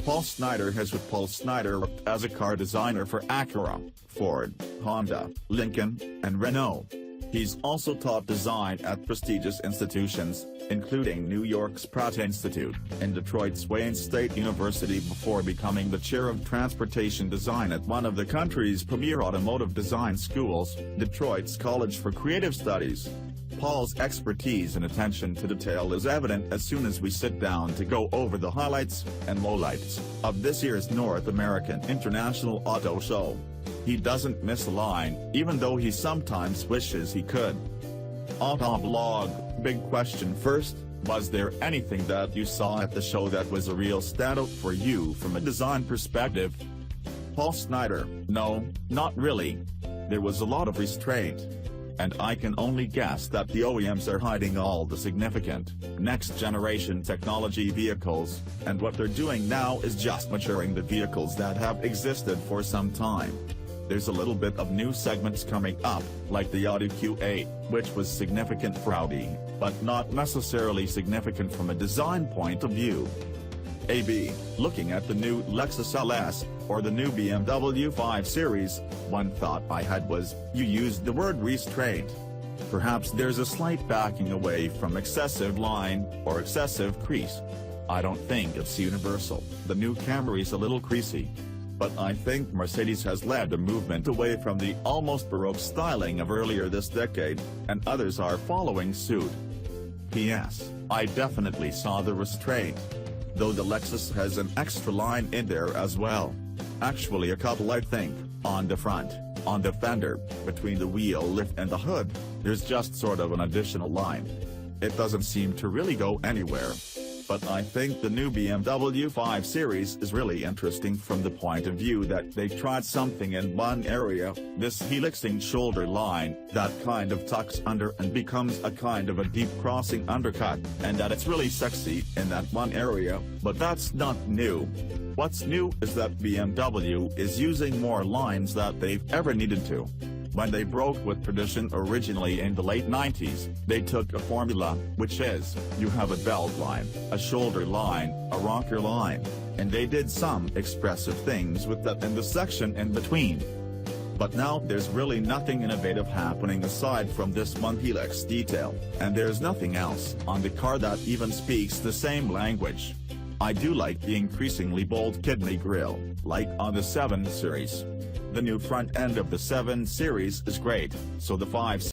Paul Snider has with Paul Snider worked as a car designer for Acura, Ford, Honda, Lincoln, and Renault. He's also taught design at prestigious institutions, including New York's Pratt Institute and Detroit's Wayne State University before becoming the chair of transportation design at one of the country's premier automotive design schools, Detroit's College for Creative Studies. Paul's expertise and attention to detail is evident as soon as we sit down to go over the highlights and lowlights of this year's North American International Auto Show. He doesn't miss a line, even though he sometimes wishes he could. Autoblog, big question first, was there anything that you saw at the show that was a real standout for you from a design perspective? Paul Snider: No, not really. There was a lot of restraint. And I can only guess that the OEMs are hiding all the significant, next-generation technology vehicles, and what they're doing now is just maturing the vehicles that have existed for some time. There's a little bit of new segments coming up, like the Audi Q8, which was significant for Audi, but not necessarily significant from a design point of view. AB, looking at the new Lexus LS, or the new BMW 5 Series, one thought I had was, you used the word restraint. Perhaps there's a slight backing away from excessive line, or excessive crease. I don't think it's universal, the new Camry's a little creasy. But I think Mercedes has led a movement away from the almost Baroque styling of earlier this decade, and others are following suit. P.S. I definitely saw the restraint. Though the Lexus has an extra line in there as well. Actually a couple, I think, on the front, on the fender, between the wheel lift and the hood, there's just sort of an additional line. It doesn't seem to really go anywhere. But I think the new BMW 5 Series is really interesting from the point of view that they tried something in one area, this helixing shoulder line, that kind of tucks under and becomes a kind of a deep crossing undercut, and that it's really sexy in that one area, but that's not new. What's new is that BMW is using more lines than they've ever needed to. When they broke with tradition originally in the late 90s, they took a formula, which is, you have a belt line, a shoulder line, a rocker line, and they did some expressive things with that in the section in between. But now there's really nothing innovative happening aside from this one helix detail, and there's nothing else on the car that even speaks the same language. I do like the increasingly bold kidney grille, like on the 7 Series. The new front end of the 7 Series is great, so the 5